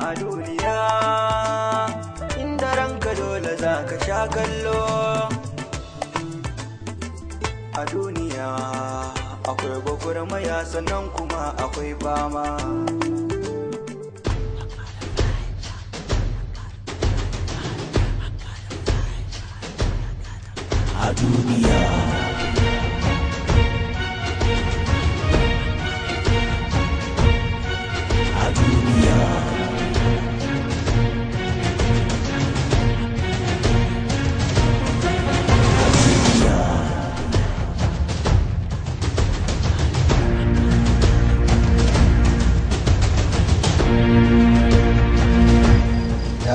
a duniya, inda ranka dole za ka sha kallo. A duniya akwai gwagwarmaya sannan kuma akwai fama. A duniya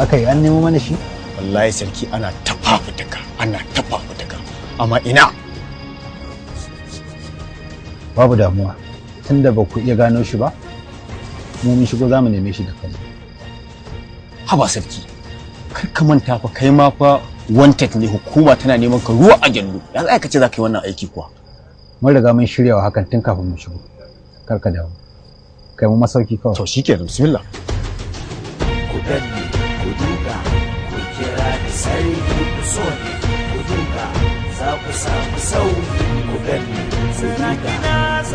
aka yi an nemo mana shi? Wallahi sarki ana tafafutuka amma ina babu damuwa tunda ba ku iya gano shi ba mu mun shigo zamu neme shi da kanmu. Haba sarki kar ka manta fa kai ma fa wanted ne, hukuma tana neman ka ruwa a jallu. Ya za ka ce za ka yi wannan aiki kuwa? Mun riga mun shirya wa hakan tun kafin mu shigo, kar ka dawo kai mu masauki kawai. To shikenan, bismillah. Ku danne ku duka ku kira da sarki ku so ne ku duka za ku samu sauki. Ku danne ku duka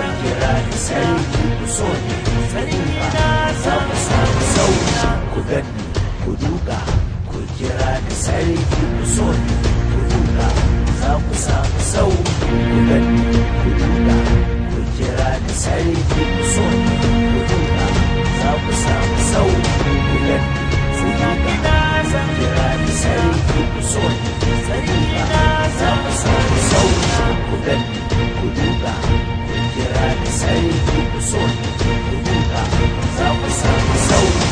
ku kira da sarki ku so ne ku duka za ku samu sauki. Ku danne ku duka ku kira da sarki ku so ne ku duka za ku samu sauki. Ku danne ku duka ku kira da sarki ku so ne ku duka za ku samu sauki. Ku danne kira da sarki ku so ne sarki za ku samu sauki. Ku danne ku duka ku kira da sarki ku so ne ku duka za ku samu sauki.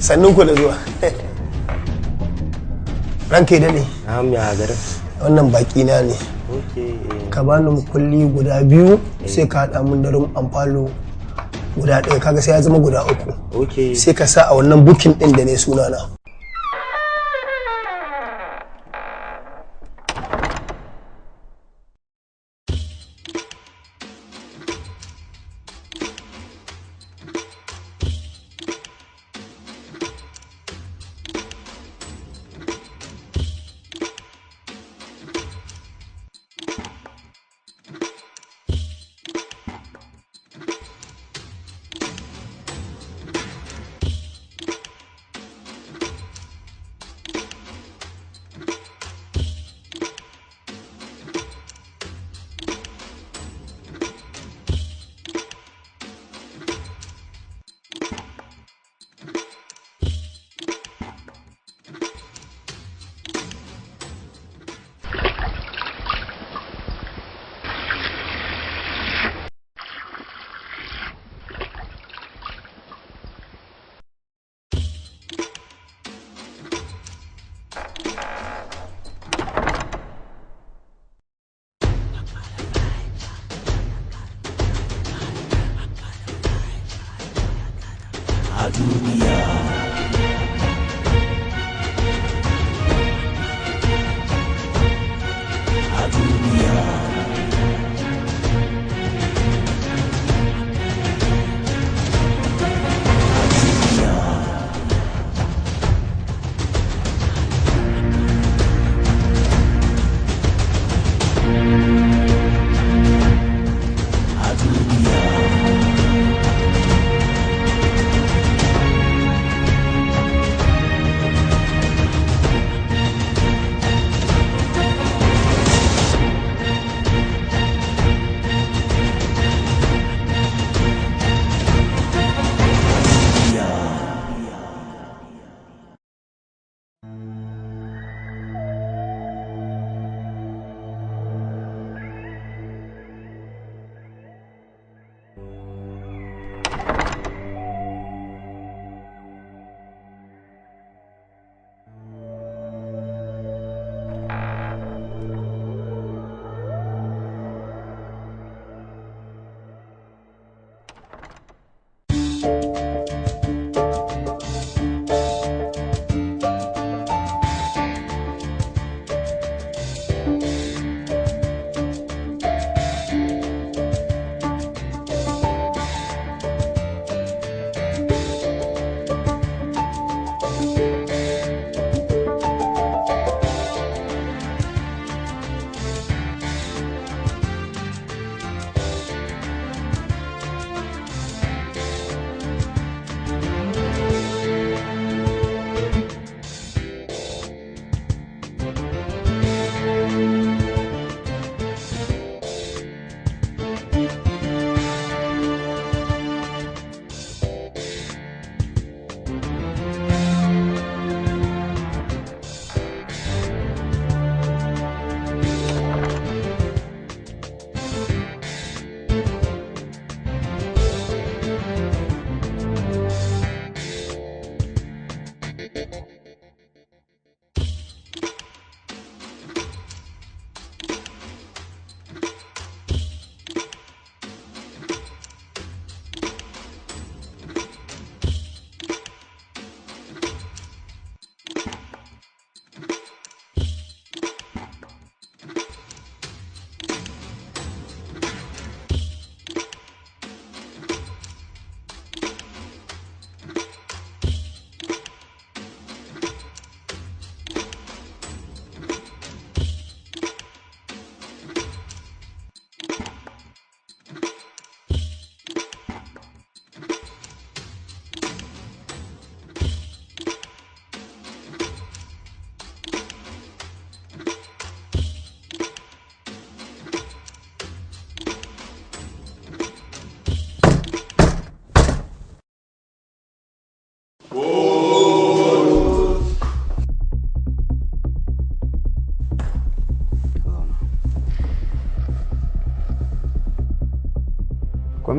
Sannun ku da zuwa. Ranke da ne. Na'am ya garin. Wannan baki na ne. Ka bani mukulli guda biyu sai ka haɗa mun da rum amfalo guda ɗaya, kaga sai ya zama guda uku. Sai ka sa a wannan bukin ɗin da ne sunana.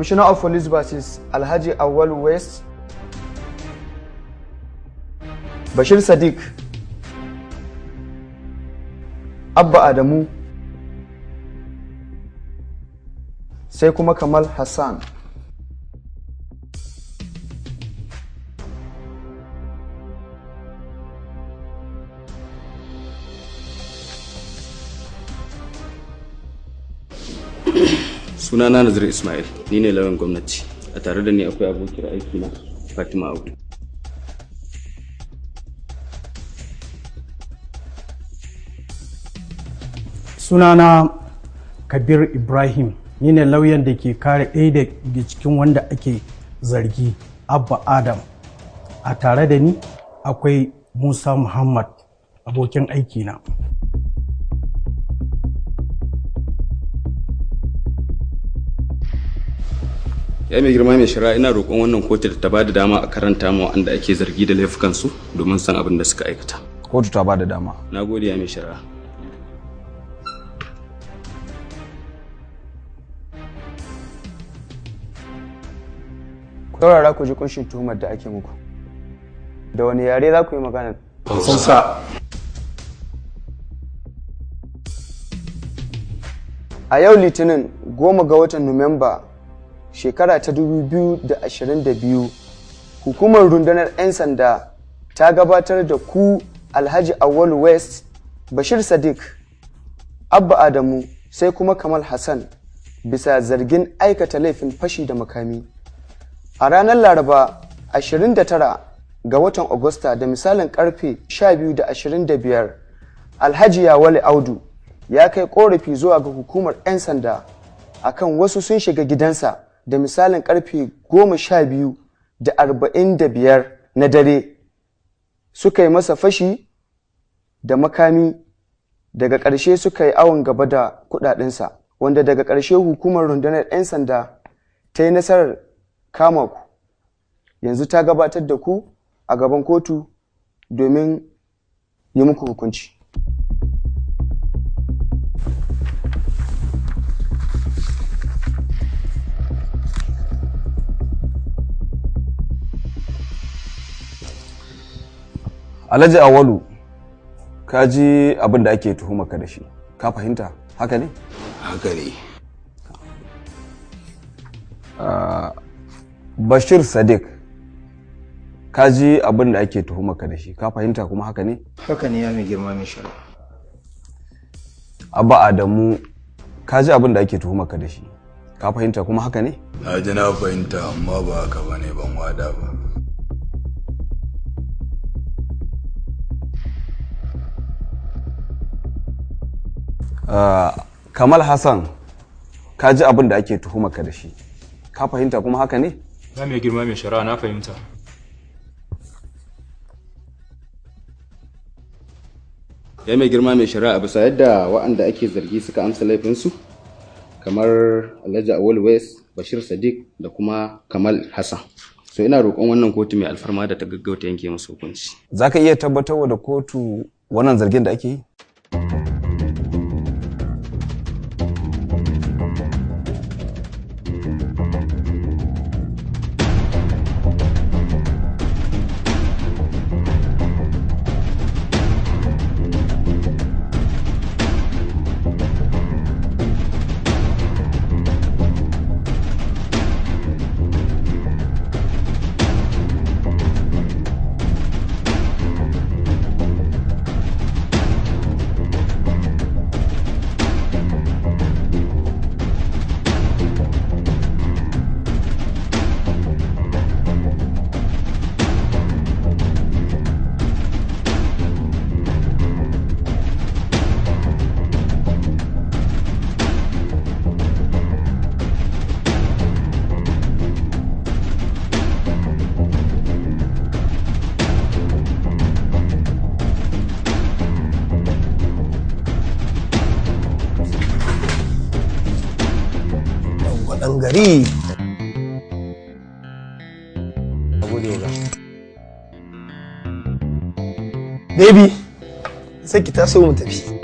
Commissioner of Police vs. Alhaji Awal West, Bashir Sadiq, Abba Adamu, sai kuma Kamal Hassan. Sunana Nazir Ismail, ni ne lauyan gwamnati. A tare da ni akwai abokiyar aiki na Fatima Audu. Sunana Kabir Ibrahim, ni ne lauyan da ke kare ɗaya daga cikin wanda ake zargi, Abba Adam. A tare da ni akwai Musa Muhammad, abokin aiki na. Ya mai girma mai shari'a, ina roƙon wannan kotu da ta ba da dama a karanta ma wanda ake zargi da laifukansu domin san abin da suka aikata. Kotu ta ba da dama. Na gode ya mai shari'a. Ku saurara ku ji kunshin tuhumar da ake muku. Da wani yare za ku yi magana? Hausa. A yau Litinin 10 ga watan Nuwamba shekara ta 2022, hukumar rundunar 'yan sanda ta gabatar da ku Alhaji Awal West, Bashir Sadiq, Abba Adamu sai kuma Kamal Hassan bisa zargin aikata laifin fashi da makami. A ranar Laraba 29 ga watan Agusta da misalin karfe 12:25, Alhaji Yawale Audu ya kai korafi zuwa ga hukumar 'yan sanda akan wasu sun shiga gidansa da misalin karfe 12:45 na dare, suka yi masa fashi da makami, daga ƙarshe suka yi awon gaba da kuɗaɗensa, wanda daga ƙarshe hukumar rundunar 'yan sanda ta yi nasarar kama ku. Yanzu ta gabatar da ku a gaban kotu domin yi muku hukunci. Alhaji Awalu, ka ji abin da ake tuhumaka da shi, ka fahimta haka ne? Haka ne. Bashir Sadiq, ka ji abin da ake tuhumaka da shi, ka fahimta kuma haka ne? Haka ne ya mai girma mai shari'a. Abba Adamu, ka ji abin da ake tuhumaka da shi, ka fahimta kuma haka ne? Na ji na fahimta amma ba haka ba ne, ban wada ba. Kamal Hassan, ka ji abin da ake tuhumaka da shi, ka fahimta kuma haka ne? Ya mai girma mai shari'a, na fahimta. Ya mai girma mai shari'a, bisa yadda waɗanda ake zargi suka amsa laifinsu kamar Alhaji Awal West, Bashir Sadiq da kuma Kamal Hassan. So ina roƙon wannan kotu mai alfarma da ta gaggauta yanke musu hukunci. Za ka iya tabbatarwa da kotu wannan zargin da ake yi? gari. Baby, sai ki taso mu tafi.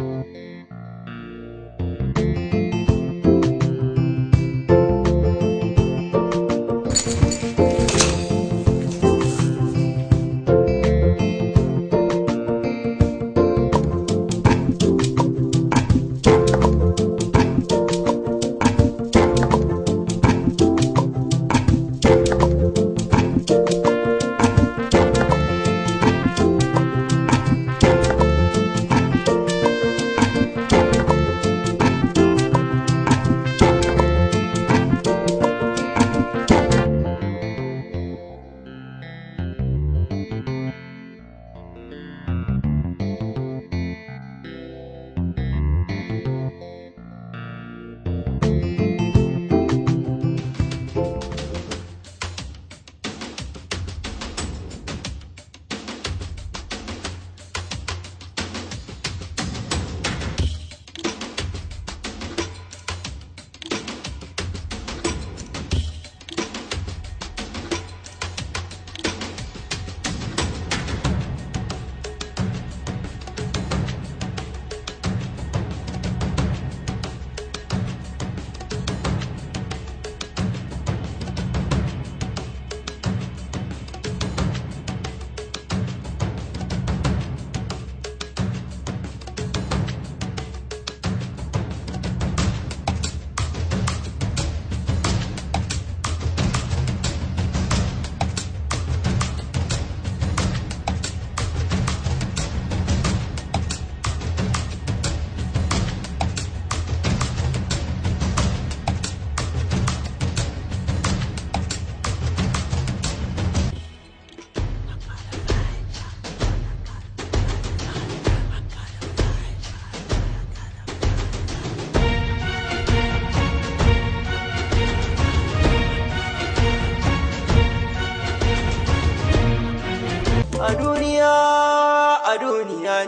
a duniya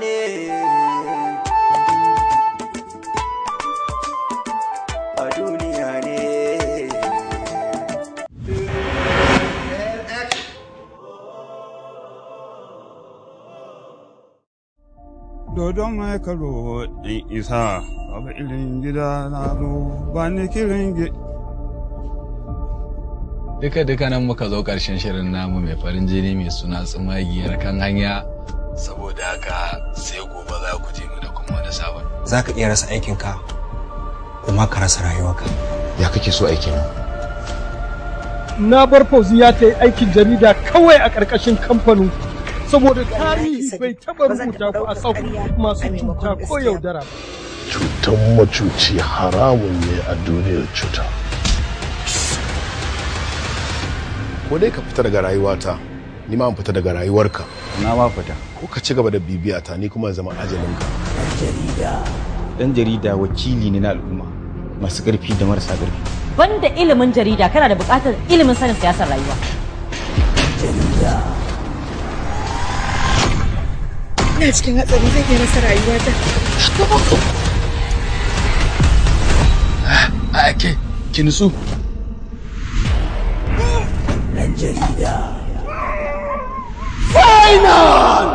ne. A duniya ne. Dodon mai karo in isa, abu ilin gida na zo ba ni kirin Duka nan muka zo ƙarshen shirin namu mai farin jini mai suna tsumagiyar kan hanya, saboda haka sai gobe za ku je mu da kuma wani sabon. Za ka iya rasa aikinka kuma ka rasa rayuwarka. Ya kake so aikin? Na bar Fauziya ta yi aikin jarida kawai a ƙarƙashin kamfanin saboda tarihi bai taɓa rubuta ku a sauku masu cuta ko yaudara. Cutan macuci haramun ne a duniyar cuta. Ko dai ka fita daga rayuwata, ni ma fita daga rayuwarka. Na ma fita. Ko ka ci gaba da bibiyata ni kuma zama ajalinka. Dan jarida wakili ne na al'umma, masu ƙarfi da marasa ƙarfi. Banda ilimin jarida kana da buƙatar ilimin sanin siyasar rayuwa. Ina cikin hatsari zai iya rasa rayuwata. Ake, ki nutsu. Ɗan jarida. Final!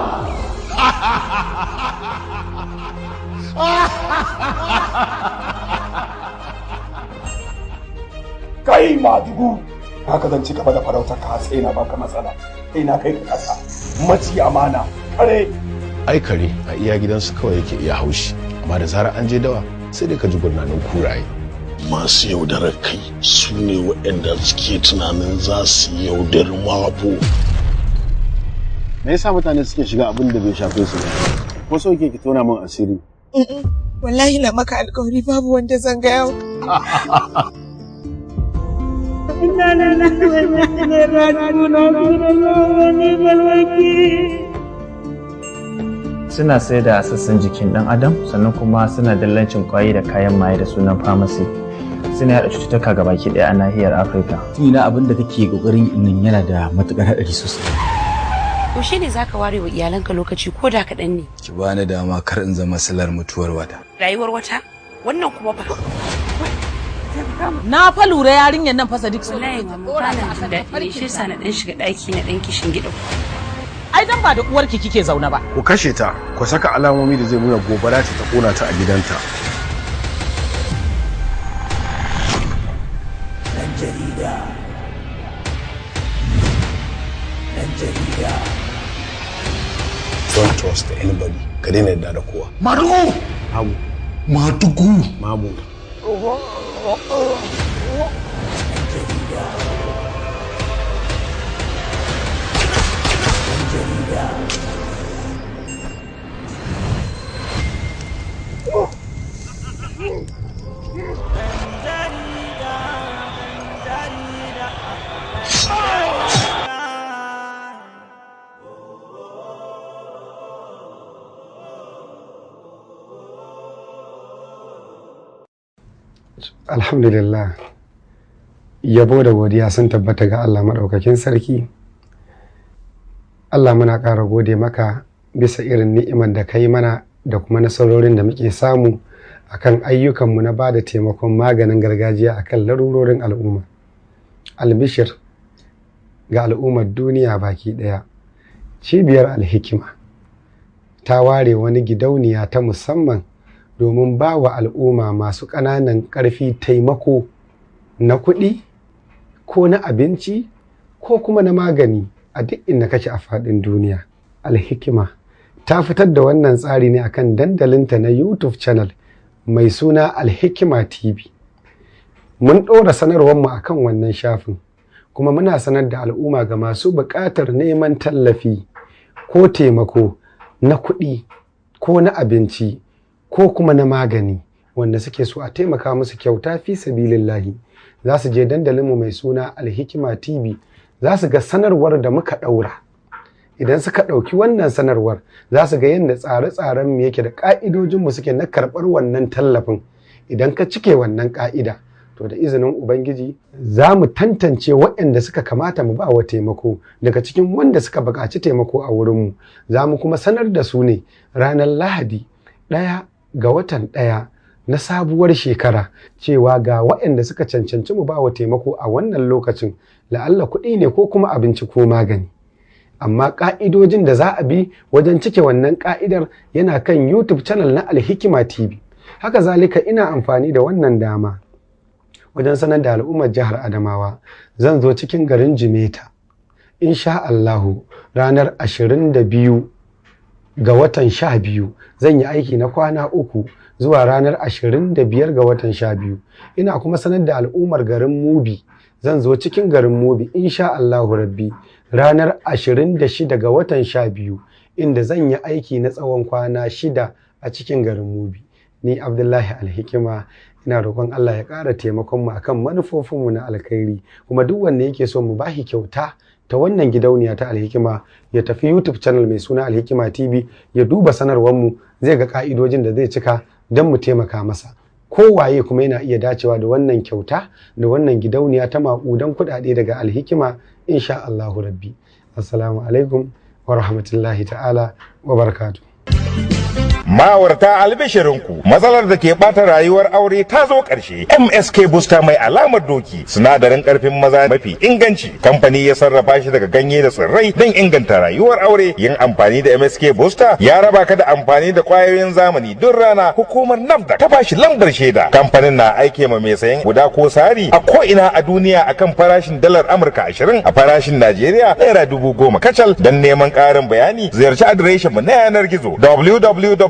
Kai Madugu, haka zan ci gaba da farautar ka sai na baka matsala. Kai na kai ka kasa. Maci amana. Kare. Ai kare a iya gidansu kawai yake iya haushi, amma da zarar an je dawa sai dai ka ji gurnanin kuraye. Masu yaudarar kai su ne waɗanda suke tunanin za su yaudar mabo. Me yasa mutane suke shiga abin da bai shafe su ba? Ko so ke ki tona min asiri? Wallahi na maka alƙawari babu wanda zan ga yau. Inna lillahi wa inna ilaihi raji'un. Wa ni'mal wakeel. Suna sai da sassan jikin ɗan adam sannan kuma suna dillancin kwayoyi da kayan maye da sunan pharmacy. Suna yaɗa cututtuka ga baki ɗaya a nahiyar Afirka. Ina abin da kake kokarin nan yana da matukar haɗari sosai. Yaushe ne zaka ware wa iyalanka lokaci ko da kaɗan ne? Ki bani dama kar in zama silar mutuwar wata. Rayuwar wata? Wannan kuma fa. Na fa lura yarinyar nan fasa duk wallahi mama ba na jin daɗi shi yasa na dan shiga ɗaki na dan kishin gida. Ai dan ba da uwarki kike zaune ba. Ku kashe ta, ku saka alamomi da zai nuna gobara ce ta kona ta a gidanta. Ɗan jarida. Ɗan jarida. Don't trust anybody. Ka daina yarda da kowa. Madugu! Mamu. Madugu! Mamu. Alhamdulillah, yabo da godiya sun tabbata ga Allah maɗaukakin sarki. Allah muna ƙara gode maka bisa irin ni'imar da ka yi mana da kuma nasarorin da muke samu akan ayyukanmu na ba da taimakon maganin gargajiya akan larurorin al'umma. Albishir ga al'ummar duniya baki ɗaya. Cibiyar Alhikima ta ware wani gidauniya ta musamman domin ba wa al'umma masu ƙananan ƙarfi taimako na kuɗi ko na abinci ko kuma na magani a duk inda kake a faɗin duniya. Alhikima ta fitar da wannan tsari ne akan dandalinta na YouTube channel mai suna Alhikima TV. Mun ɗora sanarwarmu akan wannan shafin kuma muna sanar da al'umma ga masu buƙatar neman tallafi ko taimako na kuɗi ko na abinci ko kuma na magani wanda suke so a taimaka musu kyauta fi sabilillahi, za su je dandalinmu mai suna Alhikima TV, za su ga sanarwar da muka ɗaura. Idan suka ɗauki wannan sanarwar za su ga yadda tsare-tsaren mu yake da ƙa'idojinmu suke na karɓar wannan tallafin. Idan ka cike wannan ƙa'ida to da izinin ubangiji za mu tantance waɗanda suka kamata mu ba wa taimako daga cikin wanda suka buƙaci taimako a wurinmu. Za mu kuma sanar da su ne ranar Lahadi 1 ga watan 1 na sabuwar shekara cewa ga waɗanda suka cancanci mu ba wa taimako a wannan lokacin, la'alla kuɗi ne ko kuma abinci ko magani. Amma ƙa'idojin da za a bi wajen cike wannan ƙa'idar yana kan YouTube channel na Alhikima TV. Haka zalika ina amfani da wannan dama wajen sanar da al'ummar jihar Adamawa zan zo cikin garin Jimeta insha Allahu ranar 22 ga watan 12 zan yi aiki na kwana 3 zuwa ranar 25 ga watan 12. Ina kuma sanar da al'ummar garin Mubi zan zo cikin garin Mubi insha Allahu rabbi ranar 26 ga watan 12 inda zan yi aiki na tsawon kwana 6 a cikin garin Mubi. Ni Abdullahi Alhikima ina roƙon Allah ya ƙara taimakon mu akan manufofinmu na alkhairi, kuma duk wanda yake so mu bashi kyauta ta wannan gidauniya ta Alhikima ya tafi YouTube channel mai suna Alhikima TV ya duba sanarwar mu, zai ga ka'idojin da zai cika don mu taimaka masa. Kowaye kuma yana iya dacewa da wannan kyauta da wannan gidauniya ta maƙudan kuɗaɗe daga Alhikima insha Allahu rabbi. Assalamu alaikum wa rahmatullahi ta'ala wa barakatuh. Ma'aurata albishirinku, matsalar da ke bata rayuwar aure ta zo ƙarshe. MSK Booster mai alamar doki, sinadarin ƙarfin maza mafi inganci. Kamfani ya sarrafa shi daga ganye da tsirrai don inganta rayuwar aure. Yin amfani da MSK Booster ya raba ka da amfani da ƙwayoyin zamani duk rana. Hukumar NAFDAC ta bashi lambar shaida. Kamfanin na aike ma mai sayan guda ko sari a ko'ina a duniya akan farashin dalar Amurka 20, a farashin Najeriya naira 10,000 kacal. Don neman ƙarin bayani ziyarci adireshin mu na yanar gizo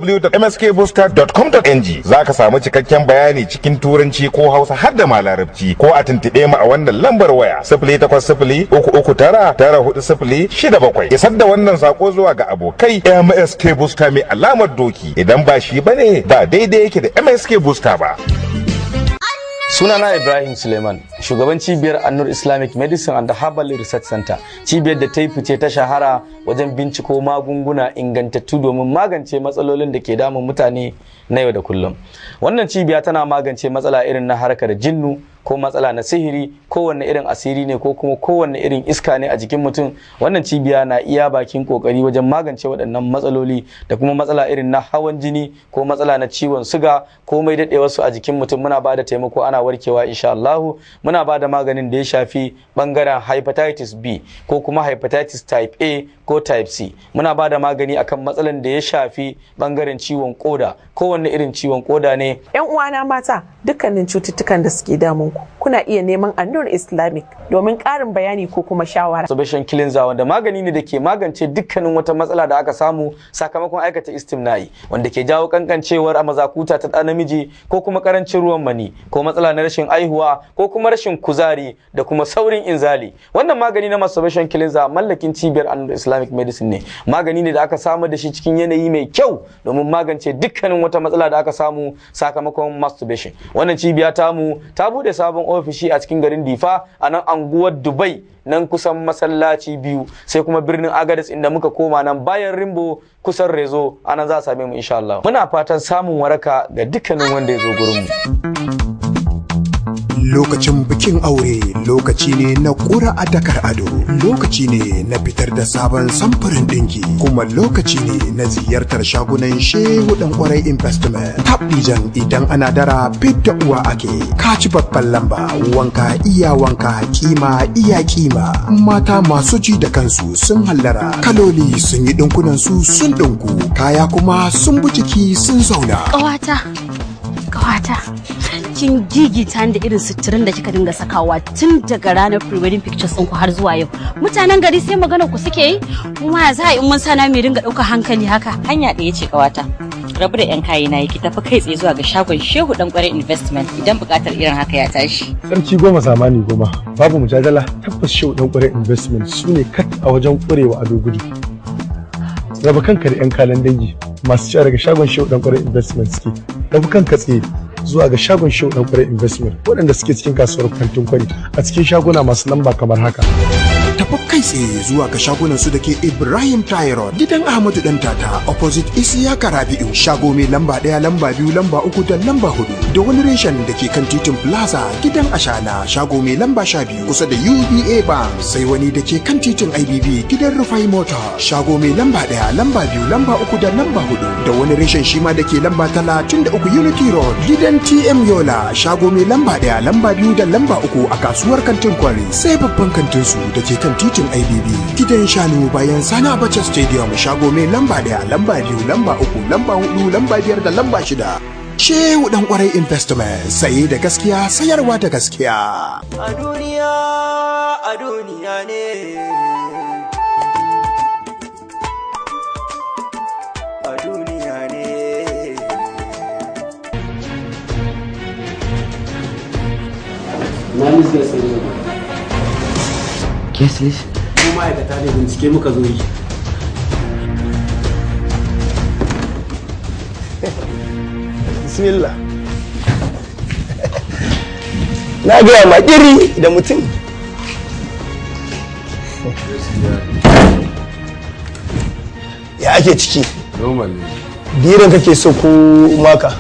www.mskbooster.com.ng. za ka samu cikakken bayani cikin turanci ko hausa har da ma larabci, ko a tuntuɓe mu a wannan lambar waya 08033994067. isar da wannan sako zuwa ga abokai. MSK Booster mai alamar doki, idan ba shi bane ba daidai yake da MSK Booster ba. Sunana Ibrahim Suleiman, shugaban cibiyar Annur Islamic Medicine and Herbal Research Center, cibiyar da ta yi fice ta shahara wajen binciko magunguna ingantattu domin magance matsalolin da ke damun mutane na yau da kullum. Wannan cibiya tana magance matsala irin na harkar jinnu, ko matsala na sihiri, kowanne irin asiri ne ko kuma kowanne irin iska ne a jikin mutum. Wannan cibiya na iya bakin kokari wajen magance waɗannan matsaloli, da kuma matsala irin na hawan jini ko matsala na ciwon suga ko mai daɗewar su a jikin mutum. Muna ba da taimako, ana warkewa insha Allah. Muna ba da maganin da ya shafi bangaren hepatitis B ko kuma hepatitis type A ko type C. Muna ba da magani akan matsalan da ya shafi bangaren ciwon koda, kowanne irin ciwon koda ne. Yan uwana mata, dukkanin cututtukan da suke damun ku kuna iya neman Annur Islamic domin ƙarin bayani ko kuma shawara. Masturbation cleanser wanda magani ne da ke magance dukkanin wata matsala da aka samu sakamakon aikata istimna'i, wanda ke jawo kankancewar a mazakuta ta ɗan namiji ko kuma karancin ruwan mani ko matsala na rashin aihuwa ko kuma rashin kuzari da kuma saurin inzali. Wannan magani na masturbation cleanser mallakin cibiyar Annur Islamic Medicine ne. Magani ne da aka samar da shi cikin yanayi mai kyau domin magance dukkanin wata matsala da aka samu sakamakon masturbation. Wannan cibiya tamu ta bude sabon ofishi a cikin garin Difa a nan anguwar Dubai, nan kusan masallaci biyu, sai kuma birnin Agadez inda muka koma nan bayan Rimbo kusan Rezo, anan za a same mu insha Allah. Muna fatan samun waraka ga dukkanin wanda ya zo gurin mu. Lokacin bikin aure lokaci ne na ƙura a dakar ado, lokaci ne na fitar da sabon samfurin ɗinki, kuma lokaci ne na ziyartar shagunan Shehu ɗan ƙwarai investment. Tabdijan idan ana dara fit da uwa ake, kaci babban lamba, wanka iya wanka, kima iya kima. Mata masu ji da kansu sun hallara, kaloli sun yi ɗinkunan su sun ɗinku, kaya kuma sun bi jiki sun zauna. Kawata, kin gigita da irin suturin da kika dinga sakawa tun daga ranar pre-wedding pictures ɗinku har zuwa yau. Mutanen gari sai magana ku suke yi, kuma ya za a in mun sana mai dinga ɗaukar hankali haka. Hanya ɗaya ce kawata. Rabu da 'yan kayana yake tafi kai tsaye zuwa ga shagon Shehu ɗan ƙwarai investment idan buƙatar irin haka ya tashi. Sarki goma samani goma, babu mujadala, tabbas Shehu ɗan ƙwarai investment su ne kat a wajen ƙwarewa ado gudu. Raba kanka da 'yan kalan dangi masu cewa daga shagon Shehu ɗan ƙwarai investment suke. Rabu kanka tsaye zuwa ga shagon Shehu ɗan ƙwarai investment waɗanda suke cikin kasuwar kantin kwari a cikin shaguna masu lamba kamar haka. tafi kai tsaye zuwa ga shagunan su da ke Ibrahim Tyrod gidan Ahmadu Dan Tata opposite Isiyaka Rabi'u shago mai lamba 1 lamba 2 lamba 3 da lamba 4 da wani reshen da ke kan titin Plaza gidan Ashana shago mai lamba 12 kusa da UBA Bank sai wani da ke kan titin IBB gidan Rufai Motor shago mai lamba 1 lamba 2 lamba 3 da lamba 4 da wani reshen shi ma da ke lamba 33 Unity Road gidan TM Yola shago mai lamba 1 lamba 2 da lamba 3 a kasuwar kantin Kwari sai babban kantin su da ke kan titin IBB gidan Shanu bayan Sani Abacha Stadium shago mai lamba 1 lamba 2 lamba 3 lamba 4 lamba 5 da lamba 6 Shehu Dan Kwarai Investment saye da gaskiya sayarwa da gaskiya a duniya ne a duniya ne na misga sai Keslis? Mu ma'aikata ne bincike muka zo yi. Bismillah. Na gaya ma iri da mutum. Ya ake ciki? Normal ne. Biran kake so ko maka?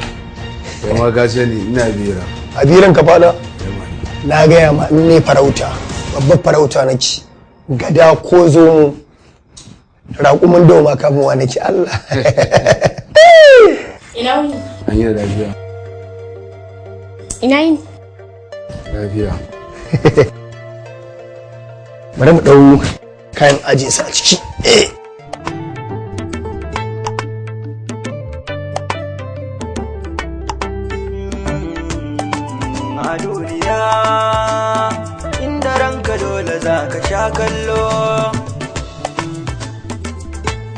Kai ma gashi ne ina bira. A biran ka fada? Na gaya ma in ne farauta. Babbar farauta nake gada ko zo mu raƙumin doma kafin wa nake Allah ina wuni An yi da lafiya. ina yin Lafiya. bari mu ɗau kayan aje su a ciki a duniya inda ranka dole za ka sha kallo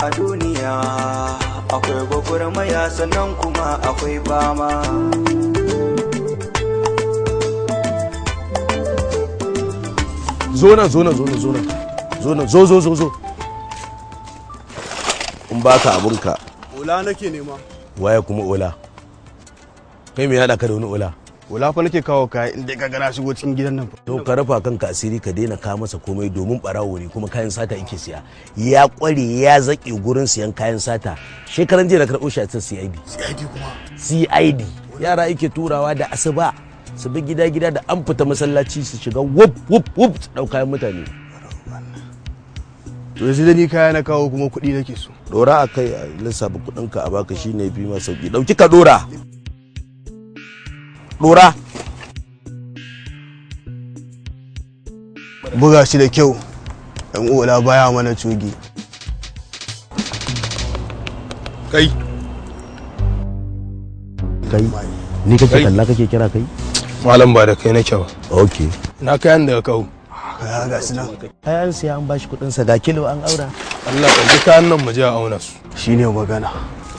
a duniya akwai gwagwarmaya sannan kuma akwai fama zo nan zo in baka abunka ola nake nema waye kuma ola kai me ya haɗa ka da wani ola ola fa nake kawo kaya inda ka gana shigo cikin gidan nan to ka rufa kanka asiri ka daina ka masa komai domin barawo ne kuma kayan sata yake siya ya kware ya zake gurin siyan kayan sata shekaran jiya na karɓo shi a CID kuma CID yara yake turawa da asuba su bi gida da an fita masallaci su shiga wup su ɗau kayan mutane to yanzu da ni kaya na kawo kuma kuɗi nake so dora a kai a lissafa kuɗinka a baka shine fi ma sauki ɗauki ka dora buga shi da kyau dan ola baya mana coge kai ni kake kalla kake kira kai malam ba da kai nake ba okay na kayan da kawo kaya ga su nan kayan siya an bashi kuɗin sa ga kilo an aura Allah ɗauki kayan nan mu je a auna su shine magana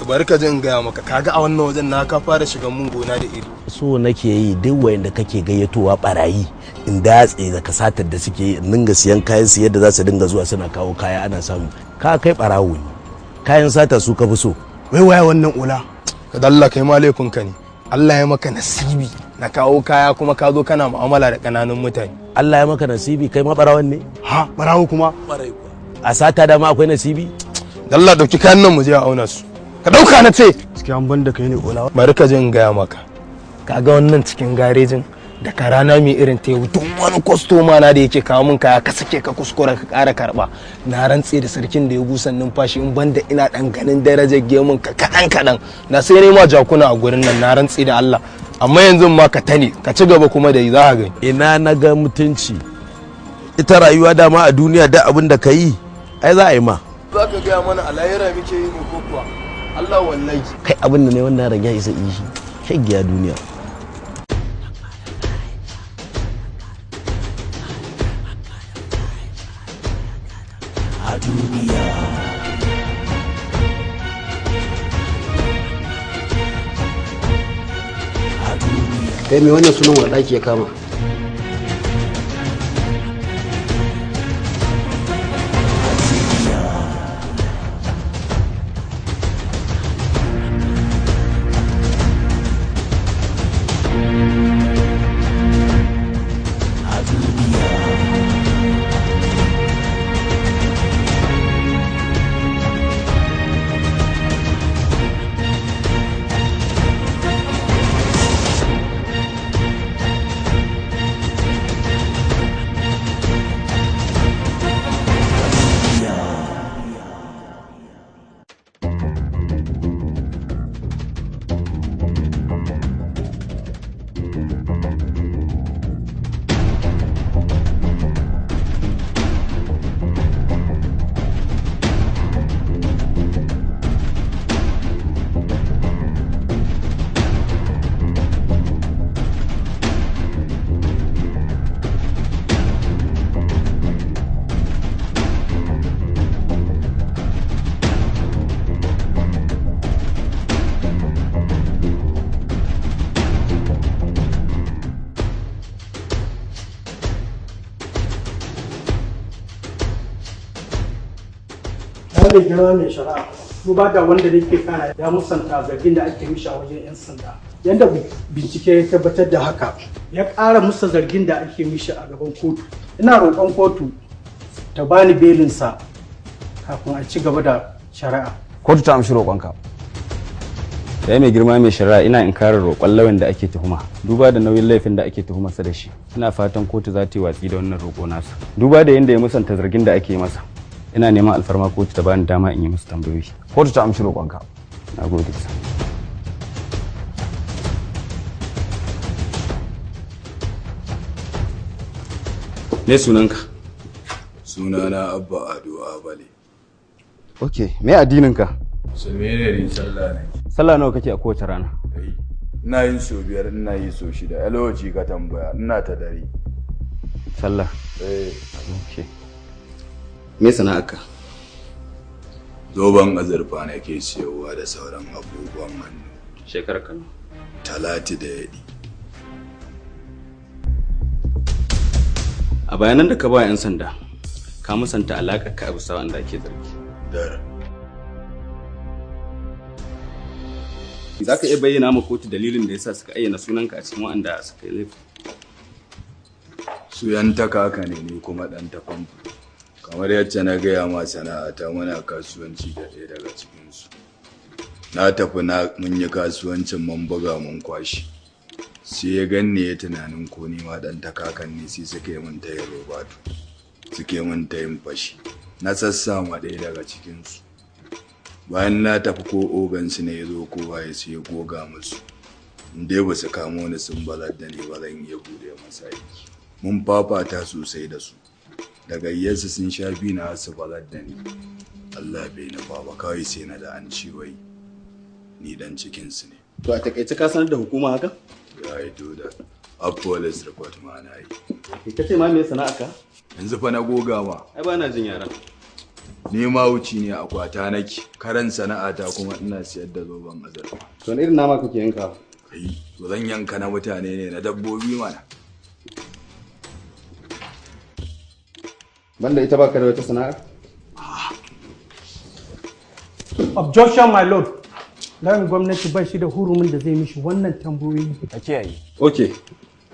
bari ka jin gaya maka kaga a wannan wajen na ka fara shigan mun gona da iri so nake yi duk wayanda kake gayyatowa barayi in datse da kasatar da suke yi in dinga siyan kayan su yadda za su dinga zuwa suna kawo kaya ana samu ka kai barawo ne kayan sata su ka fi so wai waya wannan ola ka dalla kai ma laifin ka ne Allah ya maka nasibi na kawo kaya kuma ka zo kana mu'amala da kananun mutane Allah ya maka nasibi kai ma barawan ne ha barawo kuma a sata da ma akwai nasibi dalla dauki kayan nan mu je a auna su ka dauka na ce cikin ban da kai ne ola bari ka je in gaya maka kaga wannan cikin garejin da ka rana mai irin ta yau duk wani kwastoma na da yake kawo min kaya ka sake ka kuskura ka ƙara karɓa na rantse da sarkin da ya busan numfashi in banda ina ɗan ganin darajar gemun ka kaɗan na sai nema jakuna a gurin nan na rantse da Allah amma yanzu ma ka tane ka ci gaba kuma da yi za ka gani ina na ga mutunci ita rayuwa dama a duniya da abin da ka yi ai za a yi ma za ka gaya mana a layira muke yi ne ko kuwa Allah wallahi kai abin da ne wannan rage isa ishi shagiya duniya a duniya kai mai wannan sunan wani ɗaki ya kama mai girma mai shari'a duba da wanda nake kara ya musanta zargin da ake mishi a wajen 'yan sanda yadda bincike ya tabbatar da haka ya ƙara musa zargin da ake mishi a gaban kotu ina roƙon kotu ta bani belinsa kafin a ci gaba da shari'a. Kotu ta amshi roƙonka. Sai mai girma mai shari'a ina inkarin roƙon lauyan da ake tuhuma. Duba da nauyin laifin da ake tuhumarsa da shi. Ina fatan kotu za ta yi watsi da wannan roƙo nasa. Duba da yadda ya musanta zargin da ake masa. Ina neman alfarma kotu ta bani dama in yi masa tambayoyi. Kotu ta amshi roƙonka. Na gode sa. Me sunanka? Sunana Abba Ado Abale. Ok, me addininka? Musulmi ne ni sallah ne. Sallah nawa kake a kowace rana? Ina yin so 5, ina yi so 6. Yalowaci ka tambaya, ina ta dare. Sallah? Ok. Me sana'arka? Zoben azurfa nake siyowa da sauran abubuwan hannu. Shekarar Kano? 31. A bayanan da ka ba 'yan sanda, ka musanta alaƙar ka a bisa wanda ake zargi. Dar. Za ka iya bayyana ma kotu dalilin da yasa suka ayyana sunanka a cikin waɗanda suka yi laifi? Su yan takaka ne ni kuma ɗan tafan. Kamar yadda na gaya ma sana'ata muna kasuwanci da ɗaya daga cikinsu. Na tafi mun yi kasuwancin mun buga mun kwashi. Sai ya ganni ya tunanin ko ni ma ɗan takakan ne sai suke min tayin robatu. Suke min tayin fashi. Na sassa ma ɗaya daga cikinsu. Bayan na tafi ko ogansu ne ya zo ko waye su ya goga musu. Dai ba su kamo ni sun balar da ni ba zan iya bude masa aiki. Mun fafata sosai da su. Daga yansu sun sha bi na su balar da ni. Allah bai nufa ba kawai sai na da an ci wai ni dan cikinsu ne. To a takaice ka sanar da hukuma haka? Ya yi da a police report ma na yi. Ka ce ma me sana'arka? Yanzu fa na goga ma. Ai ba na jin yaran. Ni ma wuci ne a kwata nake. Karan sana'ata kuma ina siyar da zoben azurfa. To wani irin nama kake yanka? To zan yanka na mutane ne na dabbobi mana. Banda ita baka da wata sana'a? Objection my lord. Lauyan gwamnati ba shi da hurumin da zai mishi wannan tambayoyi. A kiyaye. Okay.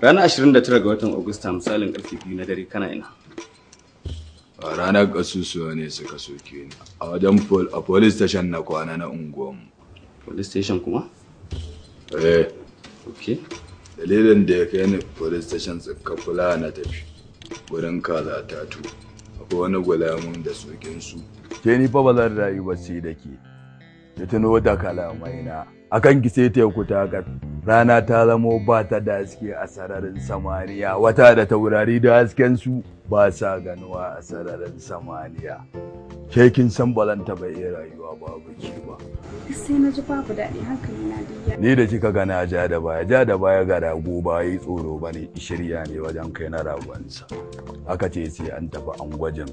Ranar 29 ga watan Agusta misalin karfe 2 na dare kana ina? A ranar kasusuwa ne suka soke ni. A wajen police station na kwana na unguwanmu. Police station kuma? Okay. Dalilin da ya kai ni police station suka kula na tafi. Wurin kaza tatu. Akwai wani gulamun da sokin su. Ke ni fa ba zan rayu ba sai da ke. Ya tuno da kalamai na. Akan ki sai teku ta ga rana ta zamo ba ta da haske a sararin samaniya. Wata da taurari da hasken su ba sa ganuwa a sararin samaniya. Ke kin san balanta bai iya rayuwa babu ki ba. Sai na ji babu daɗi hankali na diya. Ni da kika gana ja da baya ga rago ba yi tsoro bane shirya ne wajen kai na ragonsa. Aka ce sai an tafi an gwajin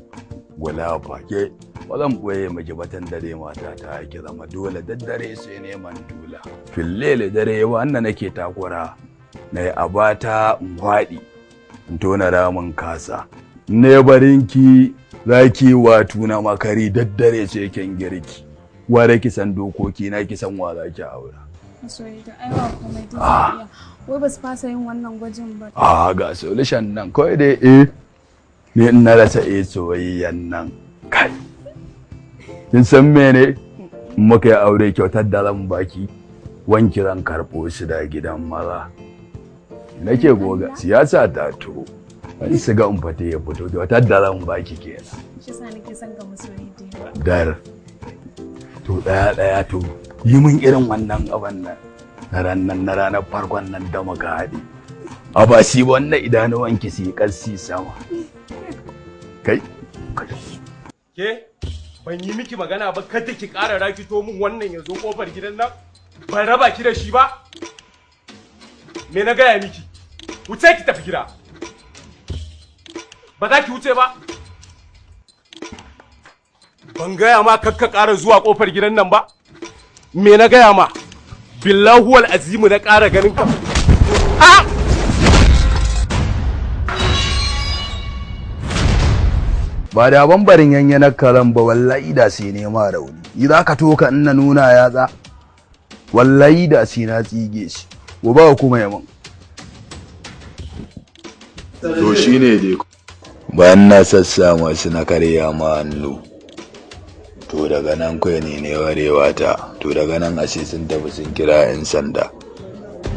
gulafa ke ba zan boye miki batan dare mata ta ki zama dole daddare sai neman dula. Fillele dare wannan nake takura na yi abata in faɗi in tona ramin kasa. Ne barinki zaki wato na makari daddare sai kin girki. Ware ki san dokoki na ki san wa zaki aura. Masoyi da aiwa komai da wai ba su fasa yin wannan gwajin ba. Ga solution nan kawai dai ni in na rasa soyayyan nan kai. Kin san mene? Muka yi aure kyautar da zan baki wanki zan karɓo shi da gidan maza. Nake goga siyasa ta to. Wani siga in fate ya fito kyautar da zan baki kenan. Shi sa nake son ga masoyi da yawa. Dar. To ɗaya to yi min irin wannan abin nan na ranar farkon nan da muka haɗe. A ba shi wannan idanuwanki su yi ƙarsi sama. Kai? Ke? Ban yi miki magana ba kada ki ƙara rakito min wannan ya zo ƙofar gidan nan? Ban raba ki da shi ba? Me na gaya miki? Wuce ki tafi gida. Ba za ki wuce ba? Ban gaya ma kakka ƙara zuwa ƙofar gidan nan ba? Me na gaya ma? Billahuwal azimu na ƙara ganin ka. ba da bambarin yanyanar karan ba wallahi da sai nema rauni yi za ka toka in na nuna yatsa wallahi da sai na tsige shi gobe kuma yamin to shine dai bayan na sassa masu na karya ma hannu to daga nan kai ne warewa ta to daga nan ashe sun tafi sun kira 'yan sanda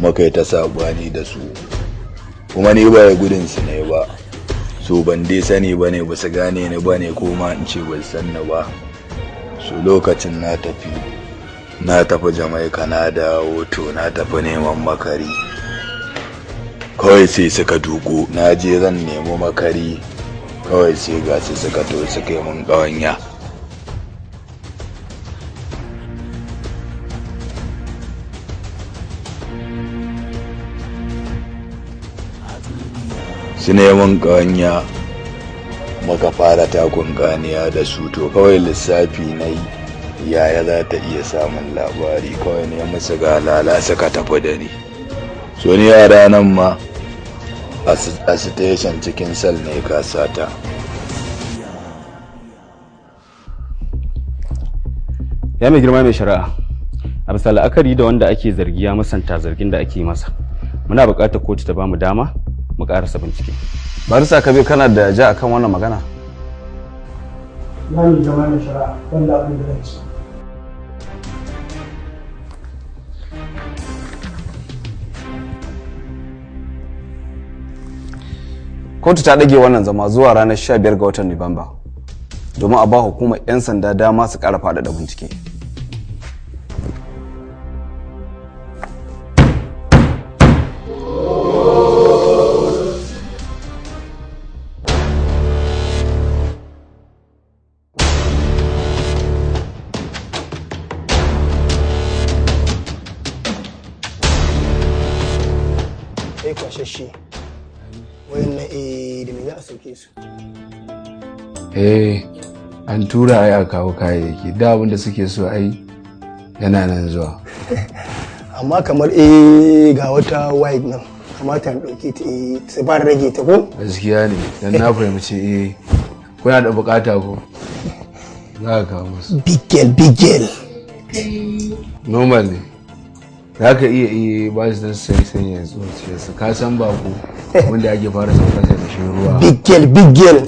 muka yi ta sabani da su kuma ni ba ya gudun su ne ba so ban dai sani ba ne ba su gane ni ba ne ko ma in ce ban san ni ba so lokacin na tafi Jamaica na dawo to na tafi neman makari kawai sai suka dugo na je zan nemo makari kawai sai ga su suka to suka yi mun ƙawanya su neman ƙawanya muka fara takun ganiya da su to kawai lissafi na yi yaya za ta iya samun labari kawai ne musu galala suka tafi da ni so ni yara nan ma a station cikin sal ne kasata ya mai girma mai shari'a a bisa la'akari da wanda ake zargi ya musanta zargin da ake masa muna buƙatar kotu ta bamu dama mu ƙarasa bincike. Barisa Kabir kana da ja akan wannan magana? Na ni zama mai shari'a wanda abin da zai Kotu ta ɗage wannan zama zuwa ranar 15 ga watan Nuwamba domin a ba hukumar 'yan sanda dama su ƙara faɗaɗa bincike. An tura ai a kawo kayayyaki da abin da suke so ai yana nan zuwa amma kamar ga wata white nan kamata in dauke ta sai ba rage ta ko gaskiya ne dan na fahimci kuna da bukata ko za ka kawo musu big girl normal ne za ka iya ba su dan sai yanzu su ka san ba ku wanda ake fara saukar da shi ruwa big girl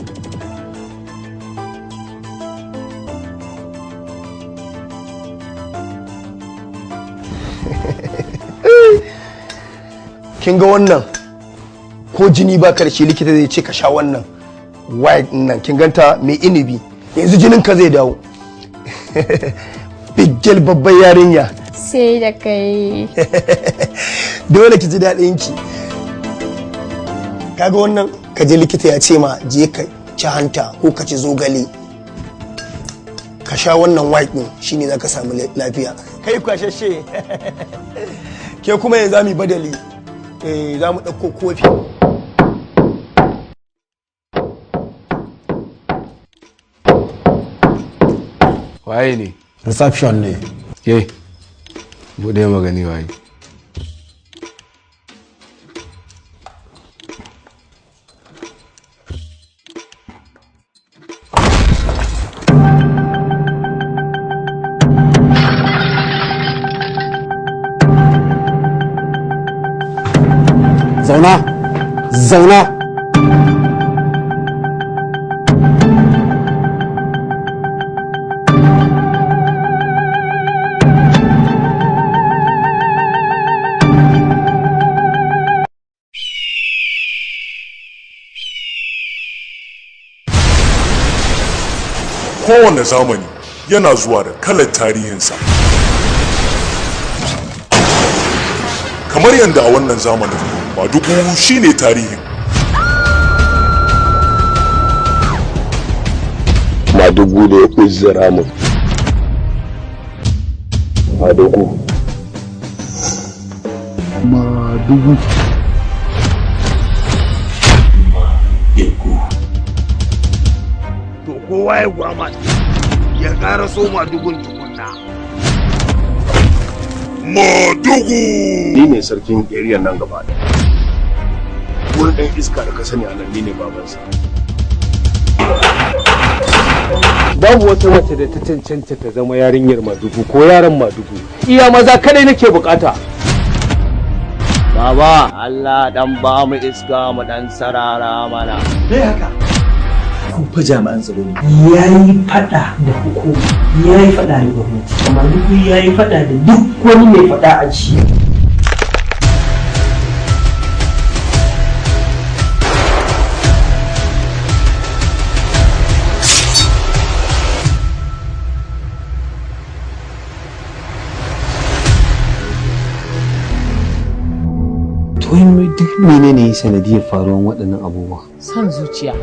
kin ga wannan ko jini ba karshe likita zai ce ka sha wannan white nan kin ganta mai inibi yanzu jinin ka zai dawo bigel babban yarinya sai da kai dole ki ji daɗin ki kaga wannan ka je likita ya ce ma je ka ci hanta ko ka ci zogale ka sha wannan white din shine zaka samu lafiya kai kwashashe ke kuma yanzu mu badali za mu ɗauko kofi waye ne reception ne ke bude magani waye zauna kowane zamani yana zuwa da kalar tarihinsa kamar yadda a wannan zamanin Madugu shine tarihin. Madugu da ya kuzzura mu. Madugu. Madugu. To kowa ya gwama ya ƙara so Madugun tukunna. Madugu! Ni ne sarkin area nan gaba da. Wani ɗan iska da ka sani a nan ni ne babansa. babu wata mace da ta cancanta ta zama yarinyar Madugu ko yaran Madugu. Iya maza kadai nake bukata. Baba, Allah dan ba mu iska mu dan sarara mana. Me haka? Ku fa jami'an tsaro ne. Yayi fada da hukuma, yayi fada da gwamnati. Amma duk yayi fada da duk wani mai fada a ci. duk menene sanadiyar faruwar waɗannan abubuwa? San zuciya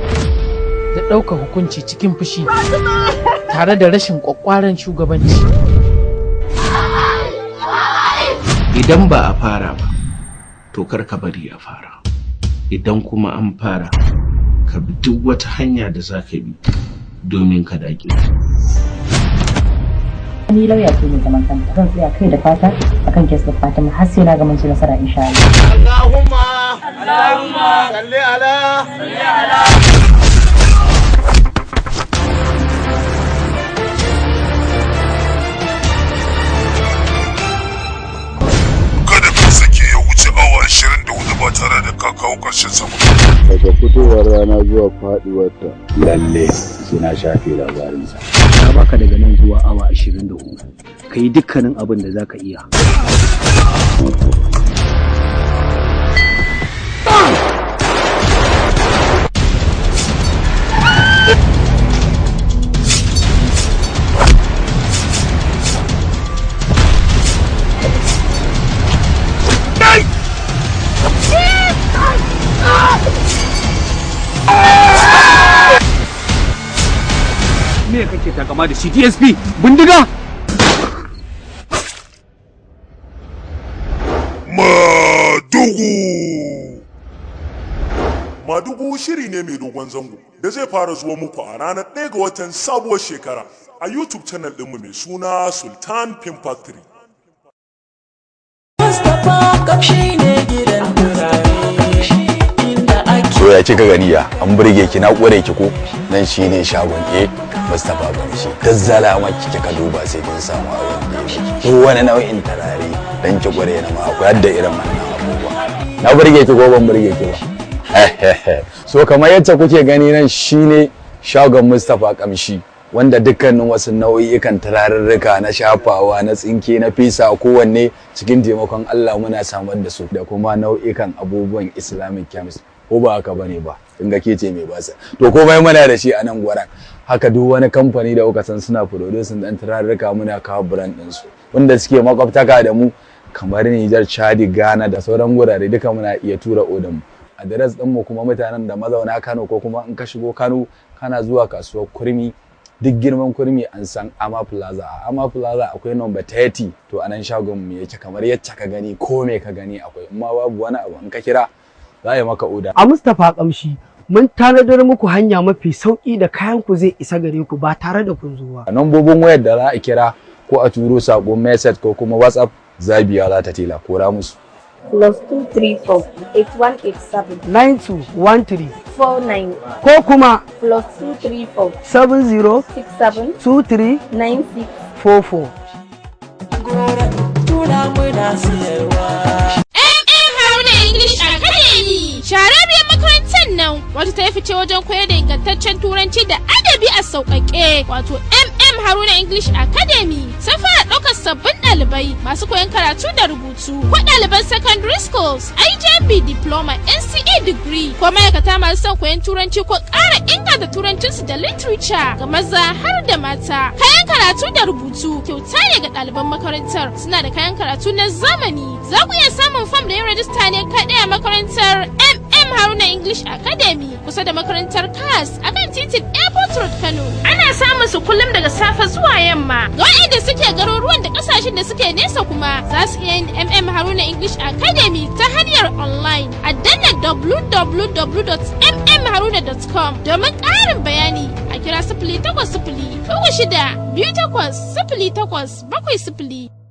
da ɗaukar hukunci cikin fushi tare da rashin ƙwaƙƙwaran shugabanci. Idan ba a fara ba, to kar ka bari a fara. Idan kuma an fara, ka bi duk wata hanya da za ka bi domin ka daƙile. Ni lauya ce mai zaman kanta, zan tsaya kai da fata akan kes da Fatima har sai na ga mun ci nasara insha Allah. Allahumma salli ala kada ka sake ya wuce awa 24 ba tare da ka kawo ƙarshen sama. Daga fitowar rana zuwa faɗuwarta lalle suna shafe labarinsa. Na baka daga nan zuwa awa 24 ka yi dukkanin abin da za ka iya. Me kake takama da shi DSP bindiga? Madugu shiri ne mai dogon zango da zai fara zuwa muku a ranar 1 ga watan sabuwar shekara a YouTube channel ɗinmu mai suna Sultan Film Factory. So ya kika gani ya an burge ki na kore ki ko nan shine shagon Mustapha Kamshi dazzala ma kike ka duba sai kin samu abin da duk wani nau'in tarare dan ki kore na ma akwai yadda irin wannan abubuwa na burge ki ko ban burge ki ba so kamar yadda kuke gani nan shine shagon Mustapha Kamshi wanda dukkanin wasu nau'ikan turarurruka na shafawa na tsinke na fisa kowanne cikin taimakon Allah muna samar da su da kuma nau'ikan abubuwan Islamic chemist ko ba haka bane ba in ga ke ce mai basa to komai muna da shi a nan gwaran haka duk wani kamfani da kuka san suna producing dan turarurruka muna kawo brand din su wanda suke makwabtaka da mu kamar Niger, Chad, Ghana da sauran gurare duka muna iya tura odan mu address din mu kuma mutanen da mazauna Kano ko kuma in ka shigo Kano kana zuwa kasuwar Kurmi duk girman Kurmi an san Ama Plaza a Ama Plaza akwai number 30 to anan shagon mu yake kamar yacce ka gani ko me ka gani akwai amma babu wani abu in ka kira za yi maka oda. A Mustapha Kamshi mun tanadar muku hanya mafi sauki da kayan ku zai isa gare ku ba tare da kun zo ba. Nambobin wayar da za a kira ko a turo sakon message ko kuma WhatsApp Zabiya za ta tela kora musu. +234 8187 9213 49 ko kuma +234 70 67 23 96 44. Shahararriyar makarantar nan wata ta yi fice wajen koyar da ingantaccen turanci da adabi a sauƙaƙe wato Haruna English Academy sun fara ɗaukar sabbin ɗalibai masu koyon karatu da rubutu ko ɗaliban secondary schools, IJB diploma, NCE degree ko ma'aikata masu son koyon turanci ko ƙara inganta turancinsu da literature ga maza har da mata. Kayan karatu da rubutu kyauta ne ga ɗaliban makarantar, suna da kayan karatu na zamani. Za ku iya samun fam da yin rajista ne kaɗai a makarantar Haruna English Academy kusa da makarantar CAS a kan titin Airport Road Kano. Ana samun su kullum daga safe zuwa yamma. Ga waɗanda suke garuruwan da ƙasashen da suke nesa kuma za su iya yin Haruna English Academy ta hanyar online a danna www.mmharuna.com domin ƙarin bayani a kira 0800 36 28 08 70.